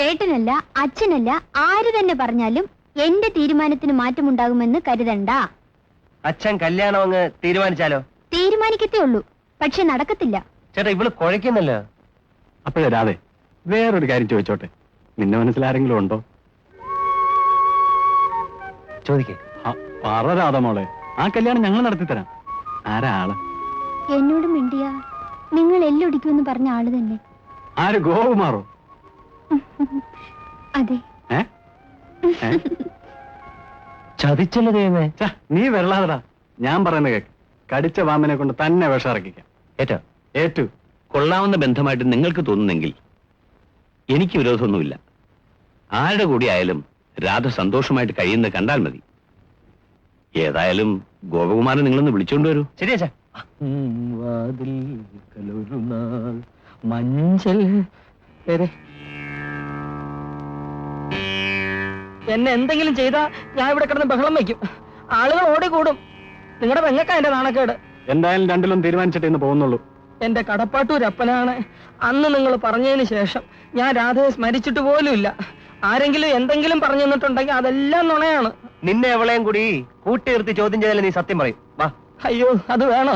ചേട്ടനല്ല, അച്ഛനല്ല, ആര് തന്നെ പറഞ്ഞാലും എന്റെ തീരുമാനത്തിന് മാറ്റമുണ്ടാകുമെന്ന് കരുതണ്ട. അച്ഛൻ കല്യാണം അങ്ങ് തീരുമാനിച്ചാലോ? തീരുമാനിക്കത്തേ ഉള്ളൂ, പക്ഷെ നടക്കത്തില്ല. ചേട്ടാ, ഇവള് കുഴയ്ക്കുന്നല്ലോ. അപ്പോഴേ രാധേ, വേറൊരു കാര്യം ചോദിച്ചോട്ടെ, നിന്റെ മനസ്സിൽ ആരെങ്കിലും ഉണ്ടോ? ചോദിക്കേ. പറ രാധ മോളെ, ആ കല്യാണം ഞങ്ങൾ നടത്തിത്തരാം. ആരാ ആള്? എന്നോട് മിണ്ടിയ നിങ്ങൾ എല്ലൊടിക്കുമെന്ന് പറഞ്ഞ ആള് തന്നെ. ആര്, ഗോകുമാറോ? അതെ. ചതിച്ചല്ലോ ദൈവമേ. നീ വെള്ളാതടാ, ഞാൻ പറയുന്ന കേക്ക്. കടിച്ച പാമ്പിനെ കൊണ്ട് തന്നെ വിഷം ഇറക്കിക്കാം. ഏറ്റോ? ഏറ്റു. കൊള്ളാവുന്ന ബന്ധമായിട്ട് നിങ്ങൾക്ക് തോന്നുന്നെങ്കിൽ എനിക്ക് വിരോധമൊന്നുമില്ല. ആരുടെ കൂടി ആയാലും രാധ സന്തോഷമായിട്ട് കഴിയുന്നത് കണ്ടാൽ മതി. ഏതായാലും ഗോപകുമാരൻ നിങ്ങളൊന്ന് വിളിച്ചോണ്ട് വരൂ. ശരി അച്ഛാ. മഞ്ചൽ എന്നെ എന്തെങ്കിലും ചെയ്താ ഞാൻ ഇവിടെ കിടന്ന് ബഹളം വയ്ക്കും. ആളുകൾ ഓടിക്കൂടും. നിങ്ങളുടെ പെങ്ങക്ക എന്റെ നാണക്കേട്. എന്തായാലും രണ്ടിലും തീരുമാനിച്ചിട്ടേ ഇന്ന് പോകുന്നുള്ളൂ. എന്റെ കടപ്പാട്ടൂരപ്പനാണ്. അന്ന് നിങ്ങൾ പറഞ്ഞതിന് ശേഷം ഞാൻ രാധയെ സ്മരിച്ചിട്ട് പോലുമില്ല. ആരെങ്കിലും എന്തെങ്കിലും പറഞ്ഞു തന്നിട്ടുണ്ടെങ്കിൽ അതെല്ലാം നുണയാണ്. നിന്നെ എവളെയും കൂടി കൂട്ടി നിർത്തി ചോദ്യം ചെയ്താലേ നീ സത്യം പറയും. വാ. അയ്യോ, അത് വേണോ?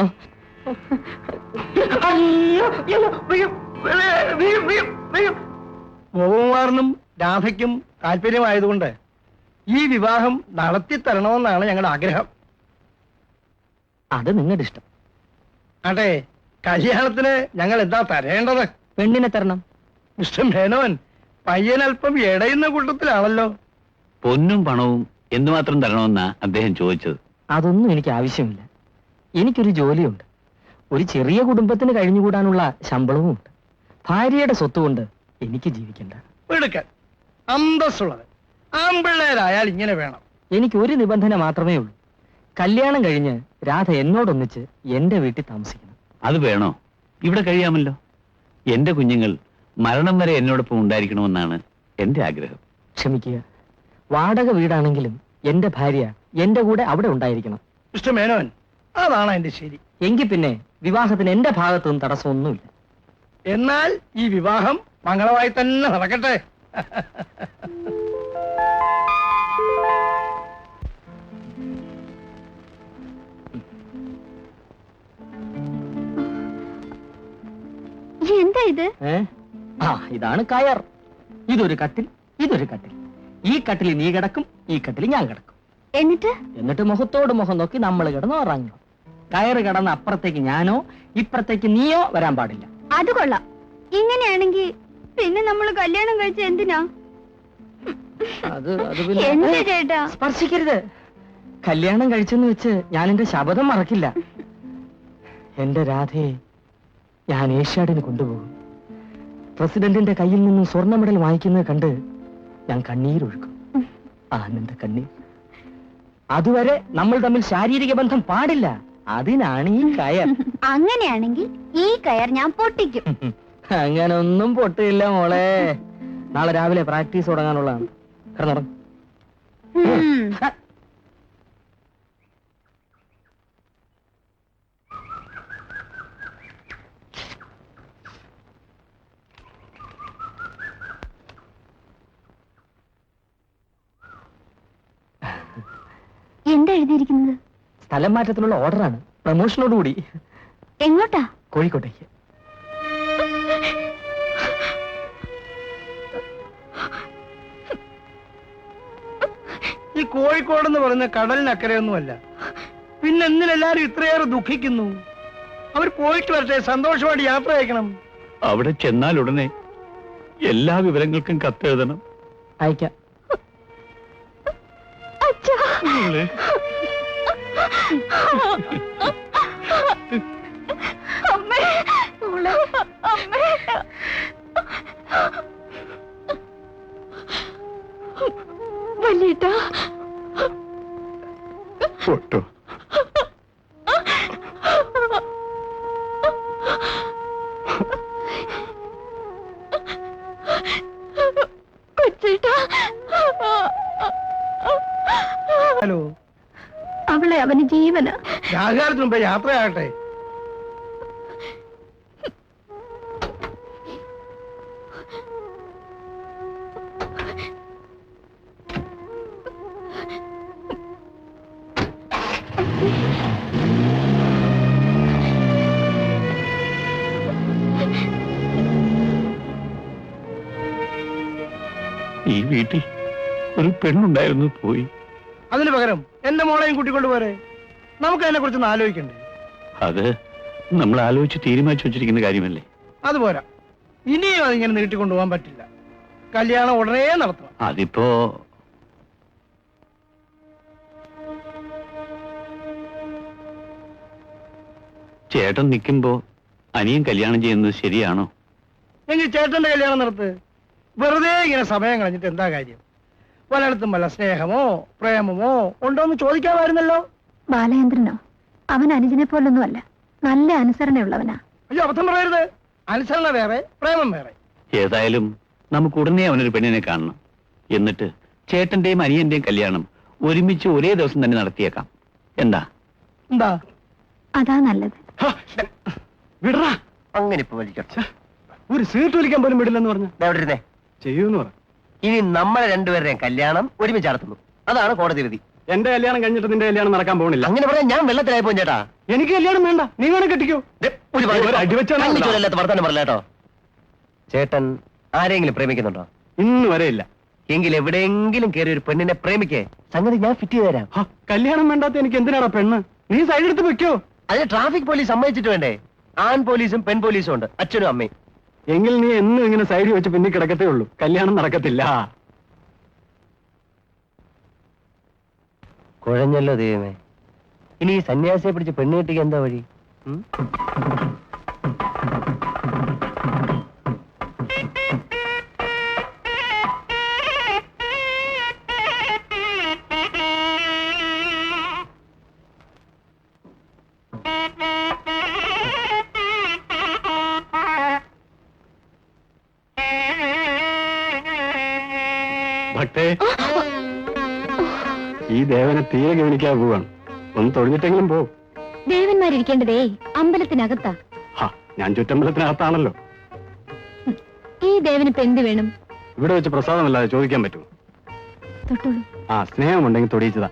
ഗോപകുമാരനും രാധയ്ക്കും താല്പര്യമായതുകൊണ്ട് ഈ വിവാഹം നടത്തിത്തരണമെന്നാണ് ഞങ്ങളുടെ ആഗ്രഹം. അത് നിങ്ങളുടെ ഇഷ്ടം. അതെ, കല്യാണത്തിന് ഞങ്ങൾ എന്താ തരേണ്ടത്? പെണ്ണിനെ തരണം. മിസ്റ്റർ മേനോൻ, പയ്യനൽപ്പം ഇടയുന്ന കൂട്ടത്തിലാണല്ലോ. പൊന്നും പണവും എന്തുമാത്രം തരണമെന്നാ അദ്ദേഹം ചോദിച്ചത്. അതൊന്നും എനിക്ക് ആവശ്യമില്ല. എനിക്കൊരു ജോലിയുണ്ട്. ഒരു ചെറിയ കുടുംബത്തിന് കഴിഞ്ഞുകൂടാനുള്ള ശമ്പളവും ഉണ്ട്. ഭാര്യയുടെ സ്വത്ത് കൊണ്ട് എനിക്ക് ജീവിക്കണ്ട. എടുക്കാൻ അന്തസ്സുള്ളത് ആമ്പിള്ളേരായാൽ ഇങ്ങനെ വേണം. എനിക്ക് ഒരു നിബന്ധന മാത്രമേ ഉള്ളൂ. കല്യാണം കഴിഞ്ഞ് രാധ എന്നോടൊന്നിച്ച് എന്റെ വീട്ടിൽ താമസിക്കണം. അത് വേണോ? ഇവിടെ കഴിയാമല്ലോ. എന്റെ കുഞ്ഞുങ്ങൾ മരണം വരെ എന്നോടൊപ്പം ഉണ്ടായിരിക്കണമെന്നാണ് എന്റെ ആഗ്രഹം. ക്ഷമിക്കുക, വാടക വീടാണെങ്കിലും എന്റെ ഭാര്യ എന്റെ കൂടെ അവിടെ ഉണ്ടായിരിക്കണം. മിസ്റ്റർ മേനോൻ, അതാണ് എന്റെ ശരി. എങ്കിൽ പിന്നെ വിവാഹത്തിന് എന്റെ ഭാഗത്തുനിന്ന് തടസ്സമൊന്നുമില്ല. എന്നാൽ ഈ വിവാഹം മംഗളമായി തന്നെ നടക്കട്ടെ. എന്താ ഇത്? ഇതാണ് കയർ. ഇതൊരു കട്ടിൽ, ഇതൊരു കട്ടിൽ. ഈ കട്ടിൽ നീ കിടക്കും, ഈ കട്ടിൽ ഞാൻ കിടക്കും. എന്നിട്ട് മുഖത്തോട് മുഖം നോക്കി നമ്മൾ കിടന്ന് ഉറങ്ങണം. കയറ് കിടന്ന് അപ്പുറത്തേക്ക് ഞാനോ ഇപ്പുറത്തേക്ക് നീയോ വരാൻ പാടില്ല. അത് കൊള്ളാം. ഇങ്ങനെയാണെങ്കിൽ പിന്നെ നമ്മൾ കല്യാണം കഴിച്ച എന്തിനാ? എന്താ ചേട്ടാ? സ്പർശിക്കരുത്. കല്യാണം കഴിച്ചെന്ന് വെച്ച് ഞാൻ എന്റെ ശപഥം മറക്കില്ല. എന്റെ രാധയെ ഞാൻ ഏഷ്യാഡിന് കൊണ്ടുപോകും. പ്രസിഡന്റിന്റെ കയ്യിൽ നിന്നും സ്വർണ്ണ മെഡൽ വാങ്ങിക്കുന്നത് കണ്ട് ഞാൻ കണ്ണീരൊഴുക്കും. ആനന്ദ കണ്ണീർ. അതുവരെ നമ്മൾ തമ്മിൽ ശാരീരിക ബന്ധം പാടില്ല. അതിനാണ് ഈ കയർ. അങ്ങനെയാണെങ്കിൽ ഈ കയർ ഞാൻ പൊട്ടിക്കും. അങ്ങനെ ഒന്നും പൊട്ടില്ല മോളെ. നാളെ രാവിലെ പ്രാക്ടീസ് തുടങ്ങാനുള്ളതാണ്. കിടന്നുറങ്ങ്. എന്താ എഴുതിയിരിക്കുന്നത്? സ്ഥലം മാറ്റത്തിനുള്ള ഓർഡറാണ്, പ്രമോഷനോടുകൂടി. എങ്ങോട്ടാ? കോഴിക്കോട്ടേക്ക്. ഈ കോഴിക്കോടെന്ന് പറയുന്ന കടലിനക്കരയൊന്നുമല്ല. പിന്നെ എന്തിനെല്ലാരും ഇത്രയേറെ ദുഃഖിക്കുന്നു? അവർ പോയിട്ട് വരട്ടെ, സന്തോഷമായിട്ട് യാത്ര അയക്കണം. അവിടെ ചെന്നാൽ ഉടനെ എല്ലാ വിവരങ്ങൾക്കും കത്തെഴുതണം. അയക്കാം. വലിയേട്ടാ, പൊട്ടോ. കൊച്ചേട്ടാ, ഹലോ, അവളെ അവന് ജീവന. രാഘാലത്തിന് മുമ്പേ യാത്രയാകട്ടെ. ഈ വീട്ടിൽ ഒരു പെണ്ണുണ്ടായിരുന്നു, പോയി. അതിന് പകരം എന്റെ മോളെയും കൂട്ടിക്കൊണ്ട് പോരെ. നമുക്ക് അതിനെ കുറിച്ചൊന്ന് ആലോചിക്കണ്ടേ? അത് നമ്മൾ ആലോചിച്ച് തീരുമാനിച്ചു വെച്ചിരിക്കുന്ന കാര്യമല്ലേ. അതുപോരാ, ഇനിയും അതിങ്ങനെ നീട്ടിക്കൊണ്ടുപോകാൻ പറ്റില്ല. കല്യാണം ഉടനെ നടത്തണം. അതിപ്പോ ചേട്ടൻ നിൽക്കുമ്പോ അനിയൻ കല്യാണം ചെയ്യുന്നത് ശരിയാണോ? എങ്കിൽ ചേട്ടന്റെ കല്യാണം നടത്ത്. വെറുതെ ഇങ്ങനെ സമയം കളഞ്ഞിട്ട് എന്താ കാര്യം? പലയിടത്തും വല്ല സ്നേഹമോ പ്രേമമോ ഉണ്ടോ എന്ന് ചോദിക്കാമായിരുന്നല്ലോ. ബാലചന്ദ്രനോ? അവൻ അനുജനെ പോലൊന്നുമല്ല, നല്ല അനുസരണയുള്ളവനാ. അയ്യോ, അബദ്ധം പറയരുത്. അനുസരണ വേറെ, പ്രേമം വേറെ. ഏതായാലും നമുക്ക് ഉടനെ അവനൊരു പെണ്ണിനെ കാണണം. എന്നിട്ട് ചേട്ടന്റെയും അനിയന്റെയും കല്യാണം ഒരുമിച്ച് ഒരേ ദിവസം തന്നെ നടത്തിയേക്കാം. എന്താ? എന്താ? അതാ നല്ലത്. വിടറാ. അങ്ങനെ ഇപ്പൊ വലിക്കട്ടെ. ഒരു സീറ്റ് വലിക്കാൻ പോലും വിടില്ലെന്ന് പറഞ്ഞ ദേ അവിടെ ഇരുന്നേ. ചെയ്യൂന്ന് പറ. ഇനി നമ്മളെ രണ്ടുപേരുടെയും കല്യാണം ഒരുമിച്ച് നടത്തുന്നു. അതാണ് കോടതി വിധി. എന്റെ കല്യാണം കഴിഞ്ഞിട്ട് നിന്റെ കല്യാണം നടക്കാൻ പോകണില്ല. അങ്ങനെ പറയാൻ ഞാൻ വെള്ളത്തിലായി പോയി ചേട്ടാ. എനിക്ക് കല്യാണം വേണ്ട, നീ വേണം കെട്ടിക്കോ. ദേ, ഒരു അടിവെച്ചാണ് അടിവെച്ചാല്ലാത്ത വർത്താനം പറഞ്ഞ കേട്ടോ. ചേട്ടൻ ആരെങ്കിലും പ്രേമിക്കുന്നുണ്ടോ? ഇന്ന് വരെ ഇല്ല. എങ്കിൽ എവിടെയെങ്കിലും കയറി ഒരു പെണ്ണിനെ പ്രേമിക്കേ. സംഗതി ഞാൻ ഫിറ്റ് ചെയ്ത് തരാം. കല്യാണം വേണ്ടാത്ത എനിക്ക് എന്തിനാടാ പെണ്ണ്? നീ സൈഡ് എടുത്ത് വെക്കോ. അതിന് ട്രാഫിക് പോലീസ് സമ്മതിച്ചിട്ട് വേണ്ടേ? ആൺ പോലീസും പെൺ പോലീസും ഉണ്ട്, അച്ഛനും അമ്മയും. എങ്കിൽ നീ എന്നും ഇങ്ങനെ സൈഡിൽ വെച്ച് പിന്നെ കിടക്കത്തേ ഉള്ളൂ, കല്യാണം നടക്കത്തില്ല. കുഴഞ്ഞല്ലോ ദൈവമേ. ഇനി ഈ സന്യാസിയെ പിടിച്ച് പെണ്ണ് കെട്ടിക്ക് എന്താ വഴി? ഉം? ഭക്തേ, ഈ ദേവനെ തീരെ ഗവനിക്കാതെ പോവാണ്. ഒന്ന് തൊഴിഞ്ഞിട്ടെങ്കിലും പോ. ദേവന്മാരിരിക്കേണ്ടതേ അമ്പലത്തിനകത്താ. ഞാൻ ചുറ്റമ്പലത്തിനകത്താണല്ലോ. ഈ ദേവനിപ്പോ എന്ത് വേണം? ഇവിടെ വെച്ച് പ്രസാദമല്ലാതെ ചോദിക്കാൻ പറ്റുമോ? തൊട്ടോളൂ. സ്നേഹമുണ്ടെങ്കിൽ തൊടിയിച്ചതാ.